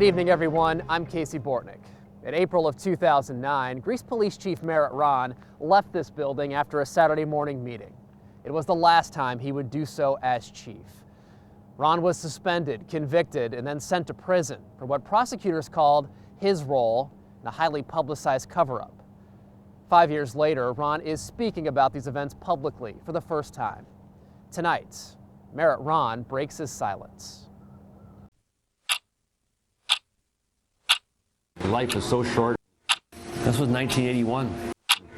Good evening, everyone. I'm Casey Bortnick. In April of 2009, Greece Police Chief Merritt Rahn left this building after a Saturday morning meeting. It was the last time he would do so as chief. Rahn was suspended, convicted, and then sent to prison for what prosecutors called his role in a highly publicized cover-up. 5 years later, Rahn is speaking about these events publicly for the first time. Tonight, Merritt Rahn breaks his silence. Life is so short. This was 1981.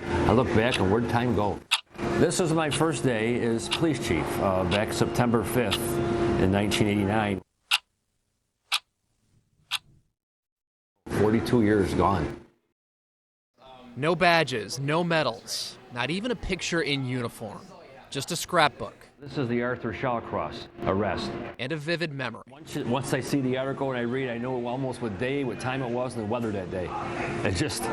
I look back and where'd time go? This was my first day as police chief back September 5th in 1989. 42 years gone. No badges, no medals, not even a picture in uniform, just a scrapbook. This is the Arthur Shawcross arrest. And a vivid memory. Once I see the article and I read, I know almost what day, what time it was, and the weather that day. It just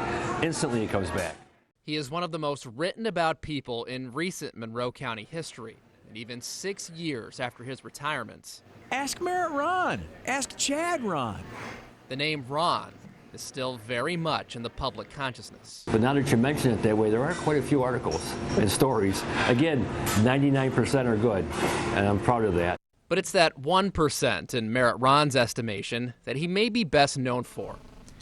instantly comes back. He is one of the most written about people in recent Monroe County history. And even 6 years after his retirement, Ask Merritt Rahn. Ask Chad Rahn. the name Rahn is still very much in the public consciousness. But now that you mention it that way, there are quite a few articles and stories. Again, 99% are good, and I'm proud of that. But it's that 1% in Merritt Rahn's estimation that he may be best known for.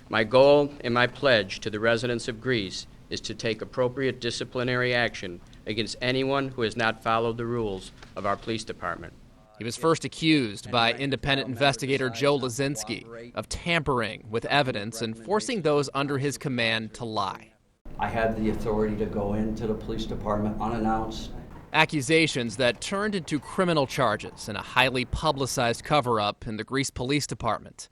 My goal and my pledge to the residents of Greece is to take appropriate disciplinary action against anyone who has not followed the rules of our police department. He was first accused by independent investigator Joe Lazinski of tampering with evidence and forcing those under his command to lie. I had the authority to go into the police department unannounced. Accusations that turned into criminal charges in a highly publicized cover-up in the Greece Police Department.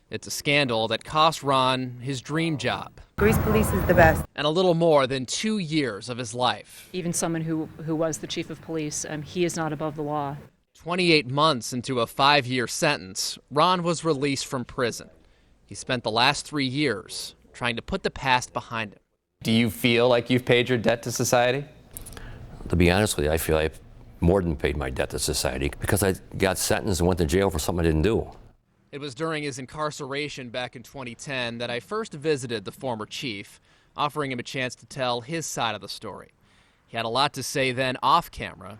It's a scandal that cost Rahn his dream job. Greece police is the best. And a little more than 2 years of his life. Even someone who was the chief of police, he is not above the law. 28 months into a 5-year sentence, Rahn was released from prison. He spent the last 3 years trying to put the past behind him. Do you feel like you've paid your debt to society? To be honest with you, I feel I more than paid my debt to society because I got sentenced and went to jail for something I didn't do. It was during his incarceration back in 2010 that I first visited the former chief, offering him a chance to tell his side of the story. He had a lot to say then off camera.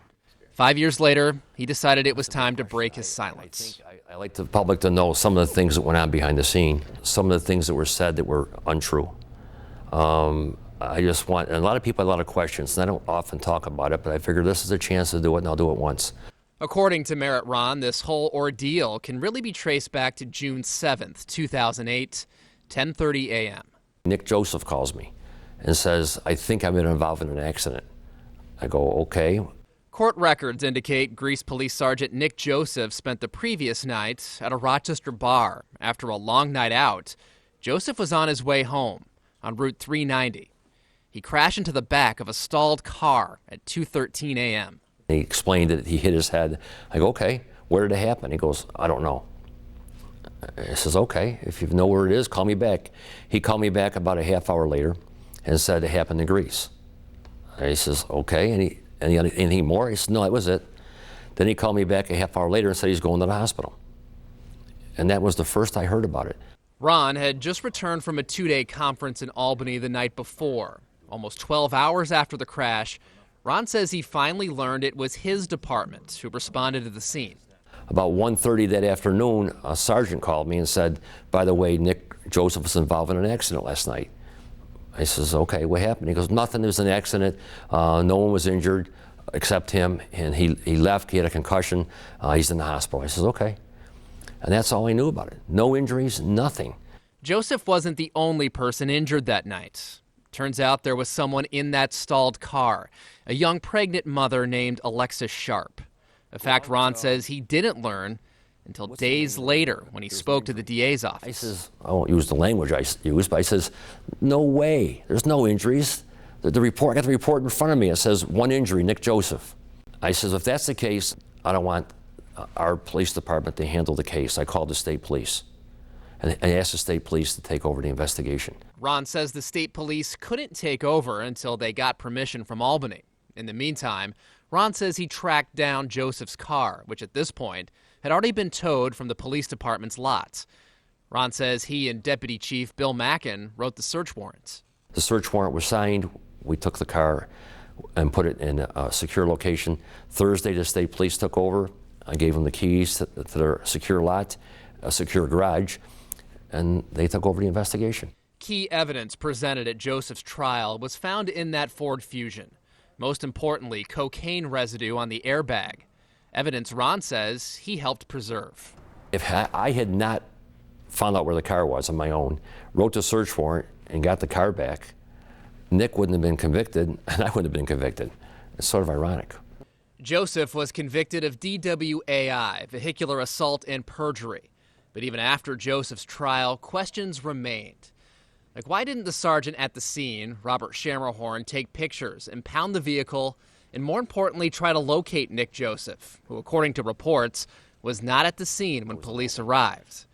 5 years later, he decided it was time to break his silence. I like the public to know some of the things that went on behind the scene, some of the things that were said that were untrue. I just want, and a lot of people have a lot of questions, and I don't often talk about it, but I figure this is a chance to do it, and I'll do it once. According to Merritt Rahn, this whole ordeal can really be traced back to June 7th, 2008, 10:30 a.m. Nick Joseph calls me and says, I think I've been involved in an accident. I go, okay. Court records indicate Greece Police Sergeant Nick Joseph spent the previous night at a Rochester bar. After a long night out, Joseph was on his way home on Route 390. He crashed into the back of a stalled car at 2:13 a.m. He explained that he hit his head. I go, okay, where did it happen? He goes, I don't know. I says, okay, if you know where it is, call me back. He called me back about a half hour later and said it happened in Greece. He says, okay, anything more? He said, no, that was it. Then he called me back a half hour later and said he's going to the hospital. And that was the first I heard about it. Rahn had just returned from a 2-day conference in Albany the night before. Almost 12 hours after the crash, Rahn says he finally learned it was his department who responded to the scene. About 1:30 that afternoon, a sergeant called me and said, by the way, Nick Joseph was involved in an accident last night. I says, okay, what happened? He goes, nothing, there was an accident. No one was injured except him, and he left, he had a concussion. He's in the hospital. I says, okay. And that's all I knew about it. No injuries, nothing. Joseph wasn't the only person injured that night. Turns out there was someone in that stalled car, a young pregnant mother named Alexis Sharp. A fact Rahn says he didn't learn until days later when he spoke to the DA's office. I says, I won't use the language I used, but I says, no way, there's no injuries. The report, I got the report in front of me. It says 1 injury, Nick Joseph. I says, if that's the case, I don't want our police department to handle the case. I called the state police. And I asked the state police to take over the investigation. Rahn says the state police couldn't take over until they got permission from Albany. In the meantime, Rahn says he tracked down Joseph's car, which at this point had already been towed from the police department's lot. Rahn says he and Deputy Chief Bill Mackin wrote the search warrants. The search warrant was signed. We took the car and put it in a secure location. Thursday, the state police took over. I gave them the keys to their secure lot, a secure garage, and they took over the investigation. Key evidence presented at Joseph's trial was found in that Ford Fusion. Most importantly, cocaine residue on the airbag. Evidence Rahn says he helped preserve. If I had not found out where the car was on my own, wrote the search warrant, and got the car back, Nick wouldn't have been convicted, and I wouldn't have been convicted. It's sort of ironic. Joseph was convicted of DWAI, vehicular assault and perjury. But even after Joseph's trial, questions remained. Like, why didn't the sergeant at the scene, Robert Shammerhorn, take pictures, impound the vehicle, and more importantly, try to locate Nick Joseph, who, according to reports, was not at the scene when police arrived?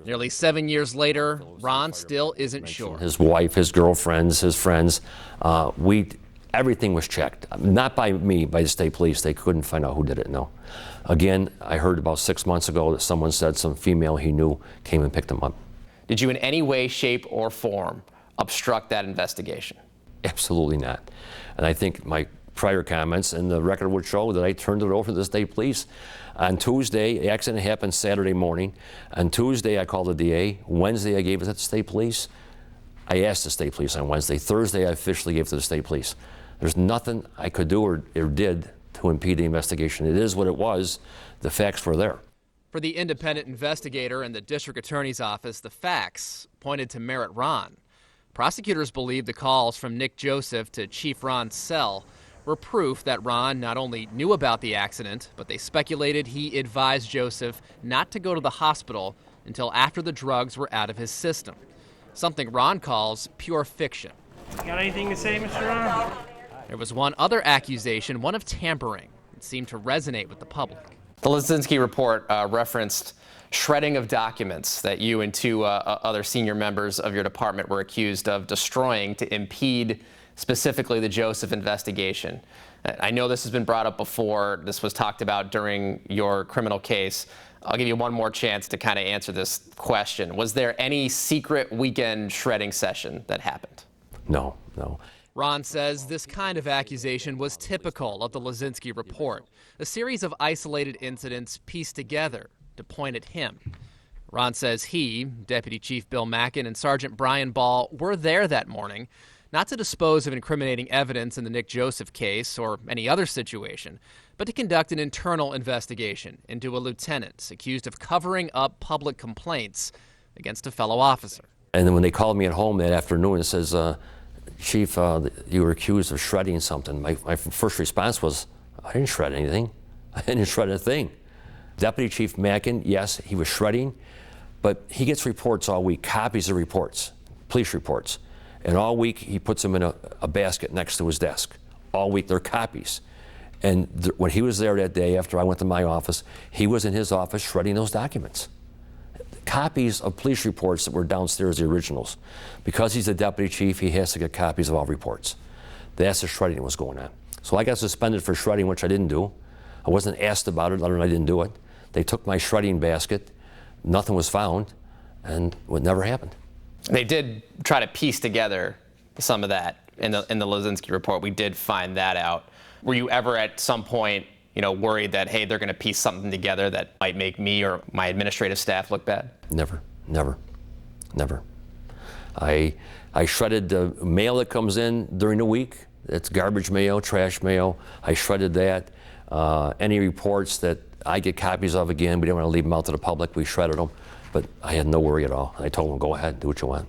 Nearly 7 years later, Rahn still isn't sure. His wife, his girlfriends, his friends, everything was checked. Not by me, by the state police. They couldn't find out who did it, no. Again, I heard about 6 months ago that someone said some female he knew came and picked him up. Did you in any way, shape, or form obstruct that investigation? Absolutely not. And I think my prior comments and the record would show that I turned it over to the state police. On Tuesday, the accident happened Saturday morning. On Tuesday, I called the DA. Wednesday, I gave it to the state police. I asked the state police on Wednesday. Thursday, I officially gave it to the state police. There's nothing I could do or did to impede the investigation. It is what it was. The facts were there. For the independent investigator and the district attorney's office, the facts pointed to Merritt Rahn. Prosecutors believe the calls from Nick Joseph to Chief Rahn's cell were proof that Rahn not only knew about the accident, but they speculated he advised Joseph not to go to the hospital until after the drugs were out of his system. Something Rahn calls pure fiction. Got anything to say, Mr. Rahn? There was one other accusation, one of tampering. It seemed to resonate with the public. The Lisinski report referenced shredding of documents that you and two other senior members of your department were accused of destroying to impede specifically the Joseph investigation. I know this has been brought up before. This was talked about during your criminal case. I'll give you one more chance to kind of answer this question. Was there any secret weekend shredding session that happened? No. Rahn says this kind of accusation was typical of the Lisinski report, a series of isolated incidents pieced together to point at him. Rahn says he, Deputy Chief Bill Mackin, and Sergeant Brian Ball were there that morning, not to dispose of incriminating evidence in the Nick Joseph case or any other situation, but to conduct an internal investigation into a lieutenant accused of covering up public complaints against a fellow officer. And then when they called me at home that afternoon, it says, Chief, you were accused of shredding something. My first response was, I didn't shred anything. I didn't shred a thing. Deputy Chief Mackin, yes, he was shredding, but he gets reports all week, copies of reports, police reports. And all week he puts them in a basket next to his desk. All week they're copies. And when he was there that day after I went to my office, he was in his office shredding those documents. Copies of police reports that were downstairs, the originals. Because he's the deputy chief, he has to get copies of all reports. That's the shredding that was going on. So I got suspended for shredding, which I didn't do. I wasn't asked about it, other than I didn't do it. They took my shredding basket, nothing was found, and it never happened. They did try to piece together some of that in the Lisinski report. We did find that out. Were you ever at some point, worried that, hey, they're going to piece something together that might make me or my administrative staff look bad? Never. I shredded the mail that comes in during the week. It's garbage mail, trash mail. I shredded that. Any reports that I get copies of, again, we didn't want to leave them out to the public. We shredded them. But I had no worry at all. I told them, go ahead, do what you want.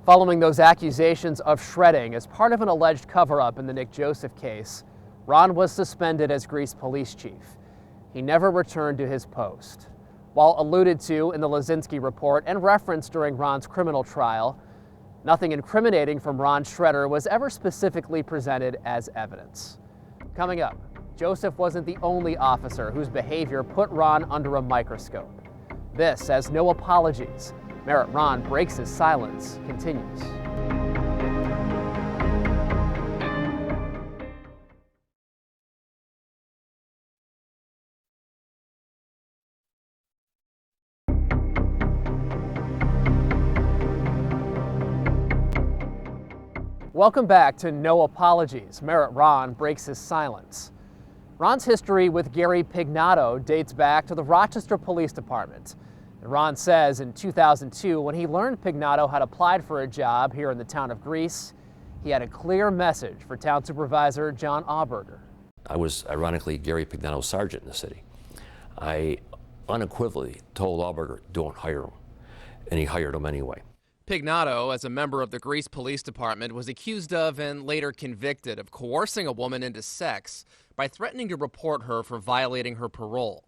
Following those accusations of shredding as part of an alleged cover-up in the Nick Joseph case, Rahn was suspended as Greece police chief. He never returned to his post. While alluded to in the Lisinski report and referenced during Rahn's criminal trial, nothing incriminating from Ron Shredder was ever specifically presented as evidence. Coming up, Joseph wasn't the only officer whose behavior put Rahn under a microscope. This, as no apologies, Merritt Rahn breaks his silence, continues. Welcome back to No Apologies. Merritt Rahn breaks his silence. Rahn's history with Gary Pignato dates back to the Rochester Police Department. And Rahn says in 2002, when he learned Pignato had applied for a job here in the town of Greece, he had a clear message for Town Supervisor John Auberger. I was, ironically, Gary Pignato's sergeant in the city. I unequivocally told Auberger, don't hire him. And he hired him anyway. Pignato, as a member of the Greece Police Department, was accused of and later convicted of coercing a woman into sex by threatening to report her for violating her parole.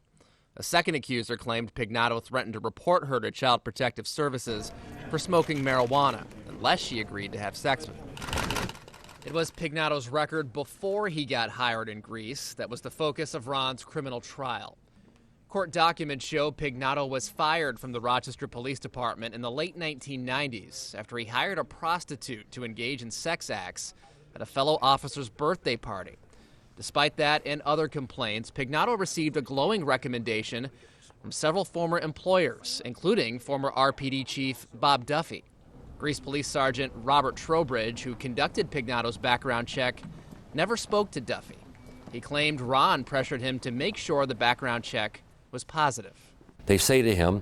A second accuser claimed Pignato threatened to report her to Child Protective Services for smoking marijuana unless she agreed to have sex with him. It was Pignato's record before he got hired in Greece that was the focus of Rahn's criminal trial. Court documents show Pignato was fired from the Rochester Police Department in the late 1990s after he hired a prostitute to engage in sex acts at a fellow officer's birthday party. Despite that and other complaints, Pignato received a glowing recommendation from several former employers, including former RPD Chief Bob Duffy. Greece Police Sergeant Robert Trowbridge, who conducted Pignato's background check, never spoke to Duffy. He claimed Rahn pressured him to make sure the background check was positive. They say to him,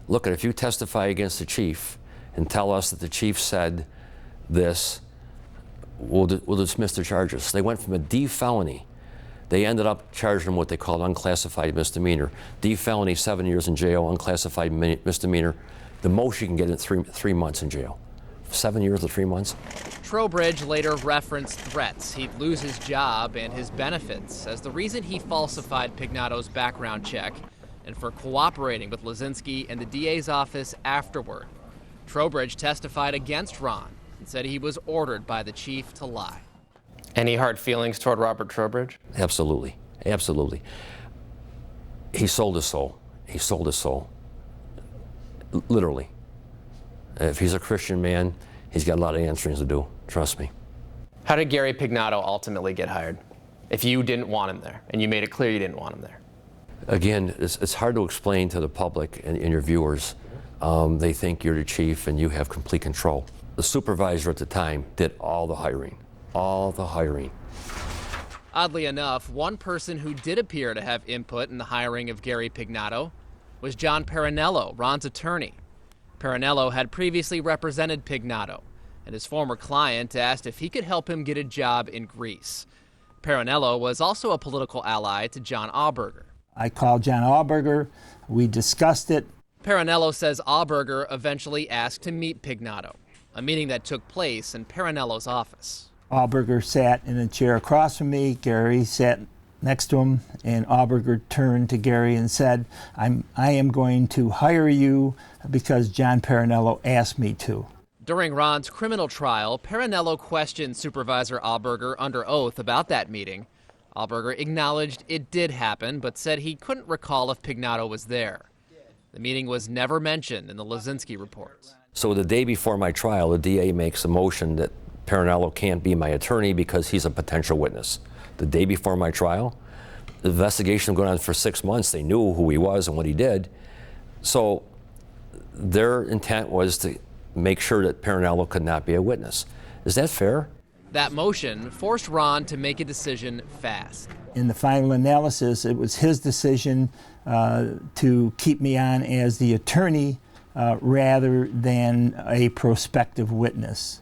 look, if you testify against the chief and tell us that the chief said this, we'll dismiss the charges. They went from a D felony. They ended up charging him what they called unclassified misdemeanor. D felony, 7 years in jail, unclassified misdemeanor. The most you can get in three months in jail. 7 years to 3 months. Trowbridge later referenced threats he'd lose his job and his benefits as the reason he falsified Pignato's background check and for cooperating with Lazinski and the DA's office afterward. Trowbridge testified against Rahn and said he was ordered by the chief to lie. Any hard feelings toward Robert Trowbridge? Absolutely, absolutely. He sold his soul. He sold his soul. Literally. If he's a Christian man, he's got a lot of answering to do, trust me. How did Gary Pignato ultimately get hired? If you didn't want him there, and you made it clear you didn't want him there. Again, it's hard to explain to the public and your viewers. They think you're the chief and you have complete control. The supervisor at the time did all the hiring. All the hiring. Oddly enough, one person who did appear to have input in the hiring of Gary Pignato was John Parinello, Rahn's attorney. Parinello had previously represented Pignato, and his former client asked if he could help him get a job in Greece. Parinello was also a political ally to John Auberger. I called John Auberger. We discussed it. Parinello says Auberger eventually asked to meet Pignato, a meeting that took place in Parinello's office. Auberger sat in a chair across from me. Gary sat next to him, and Auberger turned to Gary and said, I am going to hire you because John Parinello asked me to. During Rahn's criminal trial, Parinello questioned Supervisor Auberger under oath about that meeting. Auberger acknowledged it did happen, but said he couldn't recall if Pignato was there. The meeting was never mentioned in the Lazinski reports. So the day before my trial, the DA makes a motion that Parinello can't be my attorney because he's a potential witness. The day before my trial, the investigation was going on for 6 months. They knew who he was and what he did. So their intent was to make sure that Parinello could not be a witness. Is that fair? That motion forced Rahn to make a decision fast. In the final analysis, it was his decision to keep me on as the attorney rather than a prospective witness.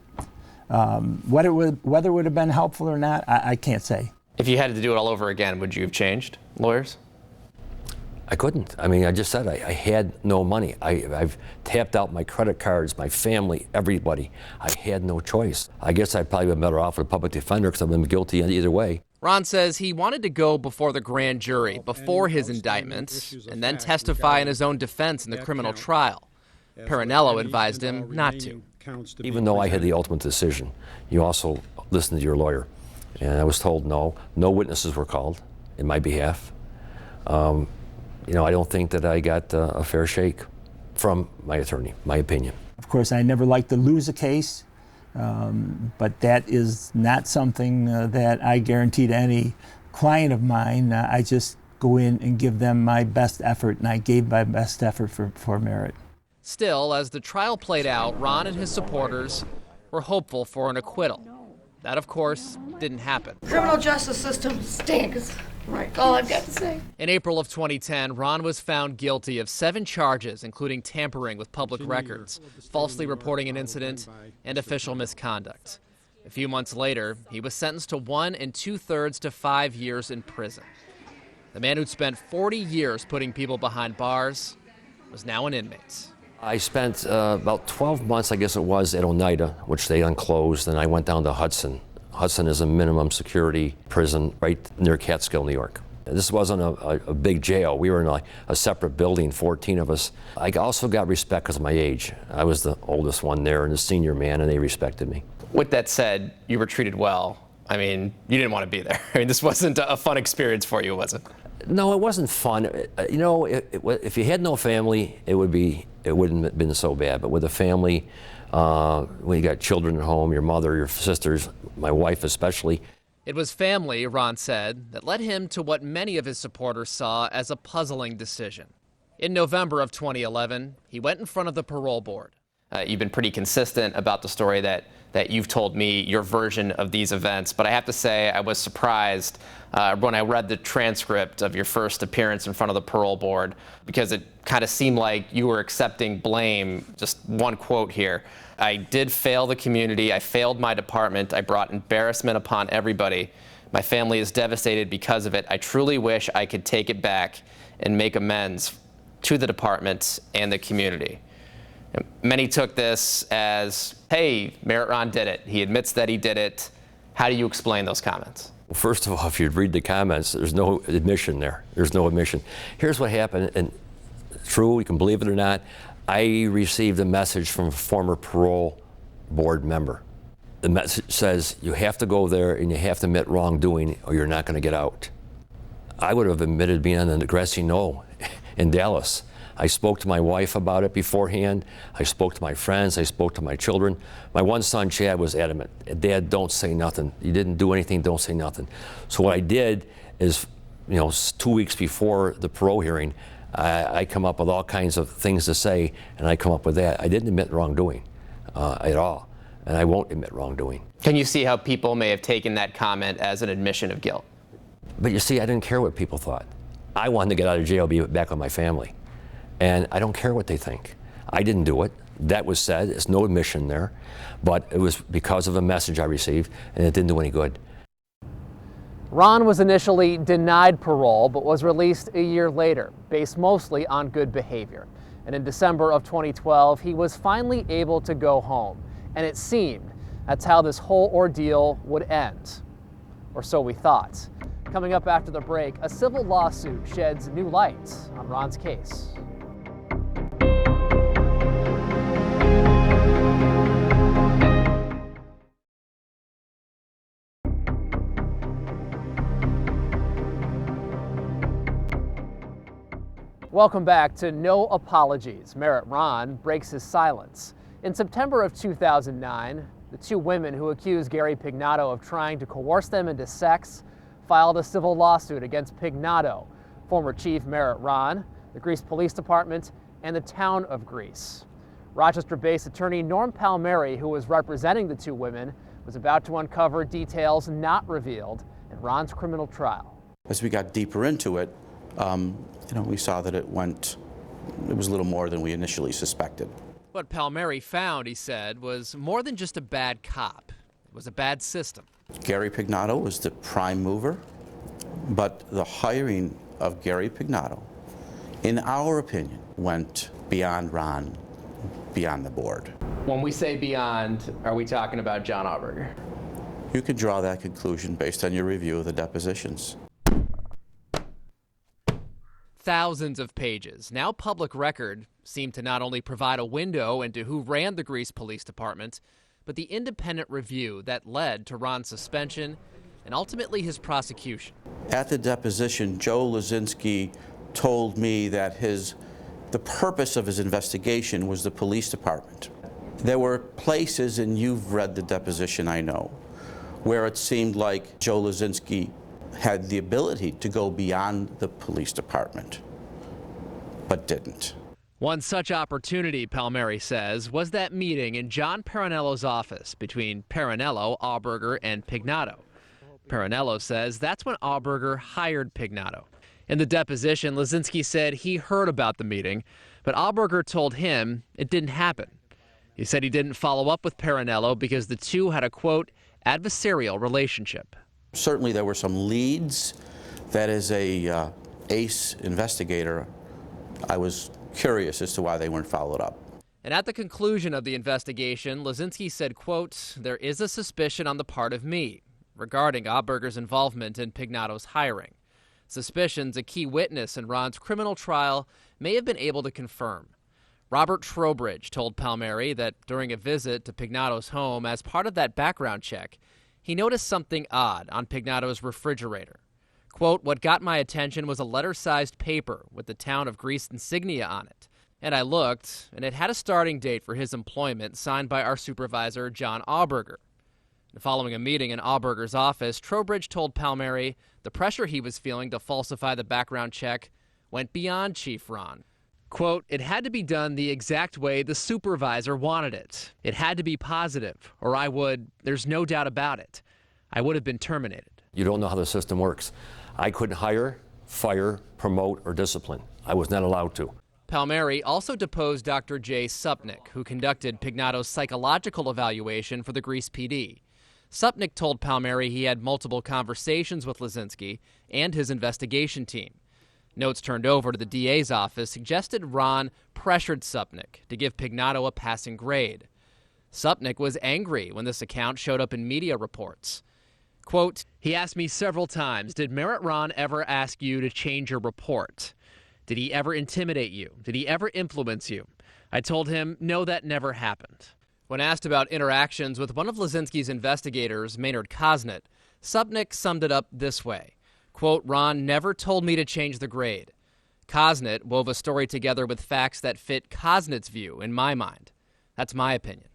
Whether it would have been helpful or not, I can't say. If you had to do it all over again, would you have changed lawyers? I couldn't. I mean, I just said I had no money. I've tapped out my credit cards, my family, everybody. I had no choice. I guess I'd probably been better off with a public defender because I've been guilty either way. Rahn says he wanted to go before the grand jury before his indictment and then testify in his own defense in the criminal trial. Parinello advised him not to. Even though I had the ultimate decision, you also listen to your lawyer. And I was told no witnesses were called in my behalf. I don't think that I got a fair shake from my attorney, my opinion. Of course, I never like to lose a case, but that is not something that I guarantee to any client of mine. I just go in and give them my best effort, and I gave my best effort for Merritt. Still, as the trial played out, Rahn and his supporters were hopeful for an acquittal. That, of course, didn't happen. Criminal justice system stinks. Right. All I've got to say. In April of 2010, Rahn was found guilty of 7 charges, including tampering with public records, falsely reporting an incident, and official misconduct. A few months later, he was sentenced to 1 2/3 to 5 years in prison. The man who'd spent 40 years putting people behind bars was now an inmate. I spent about 12 months, I guess it was, at Oneida, which they unclosed, and I went down to Hudson. Hudson is a minimum security prison right near Catskill, New York. This wasn't a big jail. We were in a separate building, 14 of us. I also got respect because of my age. I was the oldest one there and the senior man, and they respected me. With that said, you were treated well. I mean, you didn't want to be there. I mean, this wasn't a fun experience for you, was it? No, it wasn't fun. You know, if you had no family, it wouldn't have been so bad. But with a family, when you got children at home, your mother, your sisters, my wife especially. It was family, Rahn said, that led him to what many of his supporters saw as a puzzling decision. In November of 2011, he went in front of the parole board. You've been pretty consistent about the story that you've told me, your version of these events, but I have to say I was surprised when I read the transcript of your first appearance in front of the parole board, because it kind of seemed like you were accepting blame. Just one quote here: "I did fail the community, I failed my department, I brought embarrassment upon everybody. My family is devastated because of it. I truly wish I could take it back and make amends to the department and the community." Many took this as, hey, Merritt Rahn did it. He admits that he did it. How do you explain those comments? Well, first of all, if you read the comments, there's no admission there. There's no admission. Here's what happened, and true, you can believe it or not, I received a message from a former parole board member. The message says, you have to go there and you have to admit wrongdoing or you're not going to get out. I would have admitted being on the grassy knoll in Dallas. I spoke to my wife about it beforehand. I spoke to my friends. I spoke to my children. My one son, Chad, was adamant. Dad, don't say nothing. You didn't do anything, don't say nothing. So what I did is, 2 weeks before the parole hearing, I come up with all kinds of things to say, and I come up with that. I didn't admit wrongdoing at all, and I won't admit wrongdoing. Can you see how people may have taken that comment as an admission of guilt? But you see, I didn't care what people thought. I wanted to get out of jail, be back with my family. And I don't care what they think. I didn't do it. That was said. There's no admission there. But it was because of a message I received, and it didn't do any good. Rahn was initially denied parole, but was released a year later, based mostly on good behavior. And in December of 2012, he was finally able to go home. And it seemed that's how this whole ordeal would end. Or so we thought. Coming up after the break, a civil lawsuit sheds new light on Rahn's case. Welcome back to No Apologies. Merritt Rahn breaks his silence. In September of 2009, the 2 women who accused Gary Pignato of trying to coerce them into sex filed a civil lawsuit against Pignato, former Chief Merritt Rahn, the Greece Police Department, and the town of Greece. Rochester-based attorney Norm Palmieri, who was representing the 2 women, was about to uncover details not revealed in Rahn's criminal trial. As we got deeper into it, we saw that it was a little more than we initially suspected. What Palmieri found, he said, was more than just a bad cop. It was a bad system. Gary Pignato was the prime mover, but the hiring of Gary Pignato, in our opinion, went beyond Rahn, beyond the board. When we say beyond, are we talking about John Auberger? You can draw that conclusion based on your review of the depositions. Thousands of pages, now public record, seem to not only provide a window into who ran the Greece Police Department, but the independent review that led to Rahn's suspension and ultimately his prosecution. At the deposition, Joe Lazinski told me that the purpose of his investigation was the police department. There were places, and you've read the deposition, I know, where it seemed like Joe Lazinski had the ability to go beyond the police department, but didn't. One such opportunity, Palmieri says, was that meeting in John Parinello's office between Parinello, Auberger, and Pignato. Parinello says that's when Auberger hired Pignato. In the deposition, Lazinski said he heard about the meeting, but Auberger told him it didn't happen. He said he didn't follow up with Parinello because the two had a, quote, adversarial relationship. Certainly there were some leads. That as a ace investigator, I was curious as to why they weren't followed up. And at the conclusion of the investigation, Lazinski said, quote, there is a suspicion on the part of me regarding Auberger's involvement in Pignato's hiring. Suspicions a key witness in Rahn's criminal trial may have been able to confirm. Robert Trowbridge told Palmieri that during a visit to Pignato's home as part of that background check, he noticed something odd on Pignato's refrigerator. Quote, what got my attention was a letter-sized paper with the town of Greece insignia on it. And I looked, and it had a starting date for his employment signed by our supervisor, John Auberger. And following a meeting in Auberger's office, Trowbridge told Palmieri the pressure he was feeling to falsify the background check went beyond Chief Rahn. Quote, it had to be done the exact way the supervisor wanted it. It had to be positive, or I would, there's no doubt about it, I would have been terminated. You don't know how the system works. I couldn't hire, fire, promote, or discipline. I was not allowed to. Palmieri also deposed Dr. Jay Supnick, who conducted Pignato's psychological evaluation for the Greece PD. Supnick told Palmieri he had multiple conversations with Lazinski and his investigation team. Notes turned over to the DA's office suggested Rahn pressured Supnick to give Pignato a passing grade. Supnick was angry when this account showed up in media reports. Quote, he asked me several times, did Merritt Rahn ever ask you to change your report? Did he ever intimidate you? Did he ever influence you? I told him, no, that never happened. When asked about interactions with one of Lazinski's investigators, Maynard Kosnett, Supnick summed it up this way. Quote, Rahn never told me to change the grade. Kosnett wove a story together with facts that fit Kosnett's view, in my mind. That's my opinion.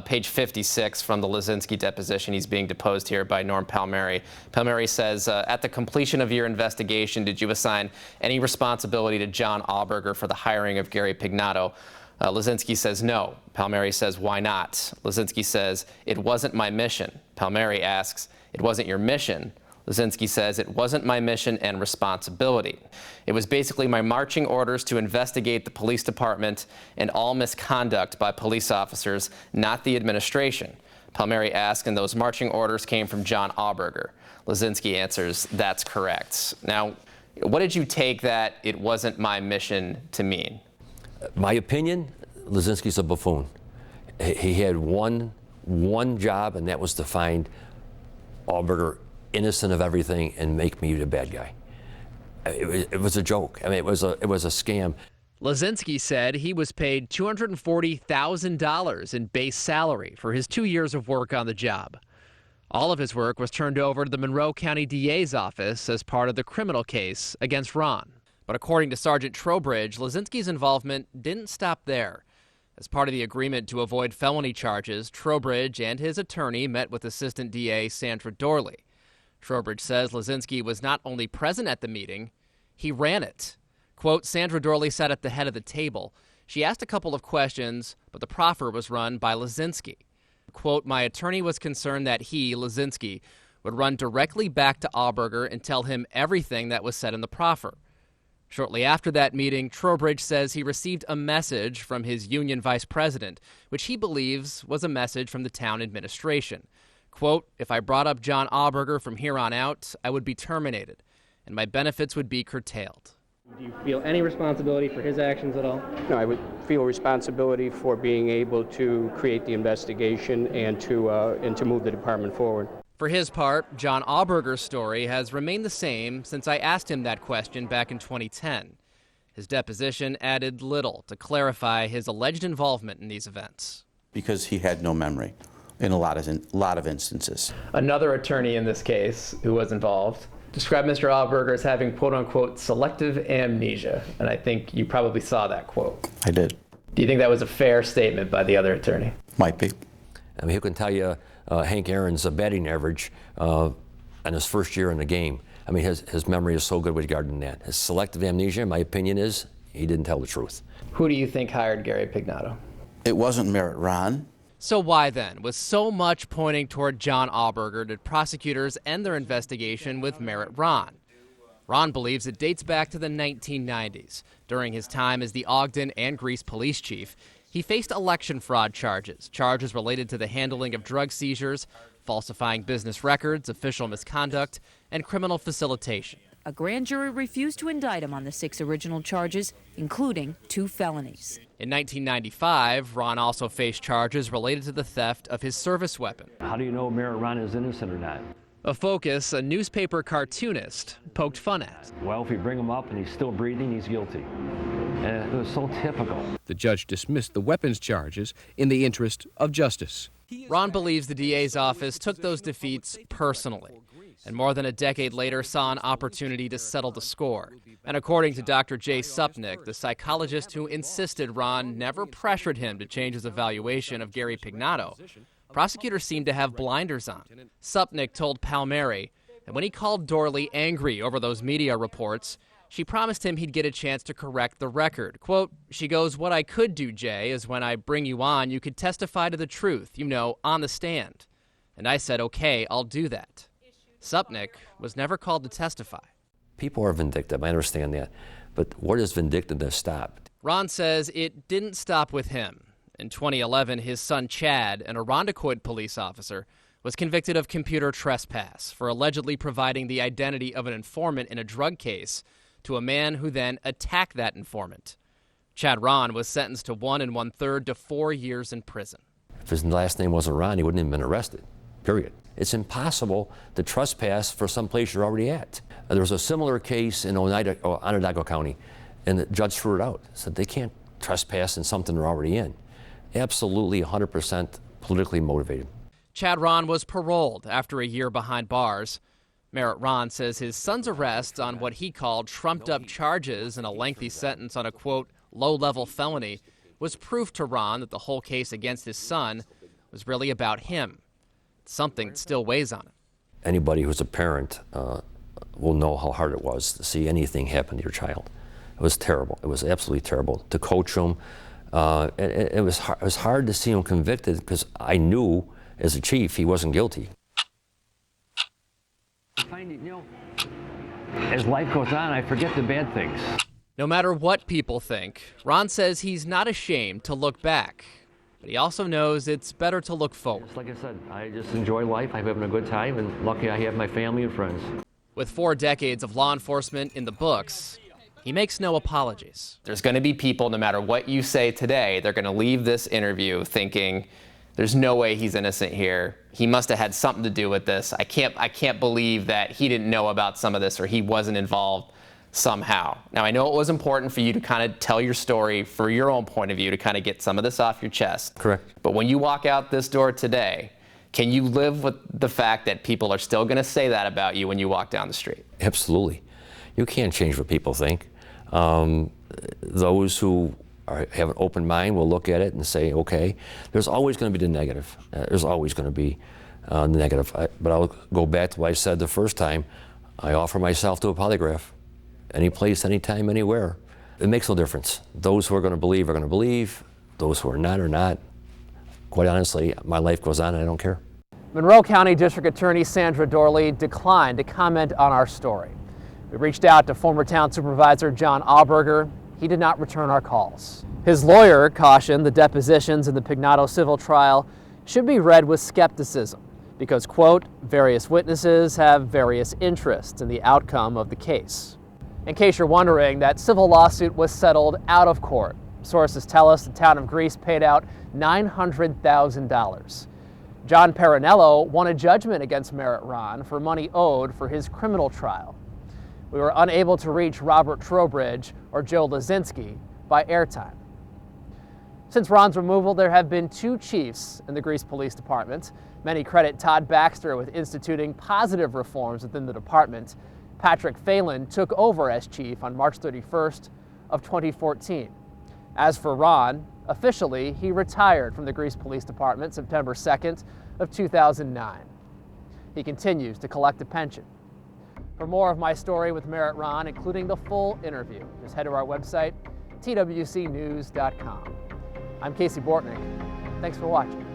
Page 56 from the Lazinski deposition. He's being deposed here by Norm Palmieri. Palmieri says, at the completion of your investigation, did you assign any responsibility to John Auberger for the hiring of Gary Pignato? Lazinski says no. Palmieri says, why not? Lazinski says, it wasn't my mission. Palmieri asks, it wasn't your mission? Lazinski says, it wasn't my mission and responsibility. It was basically my marching orders to investigate the police department and all misconduct by police officers, not the administration. Palmieri asks, and those marching orders came from John Auberger. Lazinski answers, that's correct. Now, what did you take that it wasn't my mission to mean? My opinion, Lazinski's a buffoon. He had one job, and that was to find Auberger innocent of everything and make me the bad guy. It was a joke. I mean, it was a scam. Lazinski said he was paid $240,000 in base salary for his 2 years of work on the job. All of his work was turned over to the Monroe County DA's office as part of the criminal case against Rahn. But according to Sergeant Trowbridge, Lazinski's involvement didn't stop there. As part of the agreement to avoid felony charges, Trowbridge and his attorney met with Assistant DA Sandra Dorley. Trowbridge says Lazinski was not only present at the meeting, he ran it. Quote, Sandra Dorley sat at the head of the table. She asked a couple of questions, but the proffer was run by Lazinski. Quote, my attorney was concerned that he, Lazinski, would run directly back to Auberger and tell him everything that was said in the proffer. Shortly after that meeting, Trowbridge says he received a message from his union vice president, which he believes was a message from the town administration. Quote, if I brought up John Auberger from here on out, I would be terminated, and my benefits would be curtailed. Do you feel any responsibility for his actions at all? No, I would feel responsibility for being able to create the investigation and to move the department forward. For his part, John Auberger's story has remained the same since I asked him that question back in 2010. His deposition added little to clarify his alleged involvement in these events. Because he had no memory in a lot of instances. Another attorney in this case who was involved described Mr. Auberger as having quote-unquote selective amnesia, and I think you probably saw that quote. I did. Do you think that was a fair statement by the other attorney? Might be. I mean, who can tell you Hank Aaron's batting average in his first year in the game? I mean, his memory is so good with regard to that. His selective amnesia, my opinion is, He didn't tell the truth. Who do you think hired Gary Pignato? It wasn't Merritt Rahn. So why then, with so much pointing toward John Auberger, did prosecutors end their investigation with Merritt Rahn? Rahn believes it dates back to the 1990s. During his time as the Ogden and Greece police chief, he faced election fraud charges related to the handling of drug seizures, falsifying business records, official misconduct, and criminal facilitation. A grand jury refused to indict him on the 6 original charges, including 2 felonies. In 1995, Rahn also faced charges related to the theft of his service weapon. How do you know Merritt Rahn is innocent or not? A focus a newspaper cartoonist poked fun at. Well, if you bring him up and he's still breathing, he's guilty. And it was so typical. The judge dismissed the weapons charges in the interest of justice. Rahn believes the DA's office took those defeats personally, and more than a decade later saw an opportunity to settle the score. And according to Dr. Jay Supnick, the psychologist who insisted Rahn never pressured him to change his evaluation of Gary Pignato, prosecutors seemed to have blinders on. Supnick told Palmieri that when he called Dorley angry over those media reports, she promised him he'd get a chance to correct the record. Quote, she goes, "What I could do, Jay, is when I bring you on, you could testify to the truth, on the stand." And I said, okay, I'll do that. Supnick was never called to testify. People are vindictive, I understand that. But where does vindictiveness stop? Rahn says it didn't stop with him. In 2011, his son Chad, an Irondequoit police officer, was convicted of computer trespass for allegedly providing the identity of an informant in a drug case to a man who then attacked that informant. Chad Rahn was sentenced to 1 1/3 to 4 years in prison. If his last name wasn't Rahn, he wouldn't have been arrested, period. It's impossible to trespass for some place you're already at. There was a similar case in Onondaga County, and the judge threw it out. Said they can't trespass in something they're already in. Absolutely 100% politically motivated. Chad Rahn was paroled after a year behind bars. Merritt Rahn says his son's arrest on what he called trumped-up charges and a lengthy sentence on a, quote, low-level felony was proof to Rahn that the whole case against his son was really about him. Something that still weighs on him. Anybody who's a parent will know how hard it was to see anything happen to your child. It was terrible. It was absolutely terrible to coach him. It was hard to see him convicted because I knew as a chief he wasn't guilty. As life goes on, I forget the bad things. No matter what people think, Rahn says he's not ashamed to look back. But he also knows it's better to look forward. Just like I said, I just enjoy life. I'm having a good time, and lucky I have my family and friends. With 4 decades of law enforcement in the books, he makes no apologies. There's going to be people, no matter what you say today, they're going to leave this interview thinking, there's no way he's innocent here. He must have had something to do with this. I can't believe that he didn't know about some of this or he wasn't involved somehow. Now, I know it was important for you to kind of tell your story for your own point of view to kind of get some of this off your chest. Correct. But when you walk out this door today, can you live with the fact that people are still going to say that about you when you walk down the street? Absolutely. You can't change what people think. Those who have an open mind will look at it and say, okay, there's always going to be the negative. There's always going to be the negative. But I'll go back to what I said the first time. I offer myself to a polygraph. Any place, anytime, anywhere. It makes no difference. Those who are going to believe are going to believe. Those who are not. Quite honestly, my life goes on and I don't care. Monroe County District Attorney Sandra Dorley declined to comment on our story. We reached out to former town supervisor John Auberger. He did not return our calls. His lawyer cautioned the depositions in the Pignato civil trial should be read with skepticism because, quote, various witnesses have various interests in the outcome of the case. In case you're wondering, that civil lawsuit was settled out of court. Sources tell us the town of Greece paid out $900,000. John Parinello won a judgment against Merritt Rahn for money owed for his criminal trial. We were unable to reach Robert Trowbridge or Joe Lazinski by airtime. Since Rahn's removal, there have been 2 chiefs in the Greece Police Department. Many credit Todd Baxter with instituting positive reforms within the department. Patrick Phelan took over as chief on March 31st of 2014. As for Rahn, officially, he retired from the Greece Police Department September 2nd of 2009. He continues to collect a pension. For more of my story with Merritt Rahn, including the full interview, just head to our website, twcnews.com. I'm Casey Bortnick. Thanks for watching.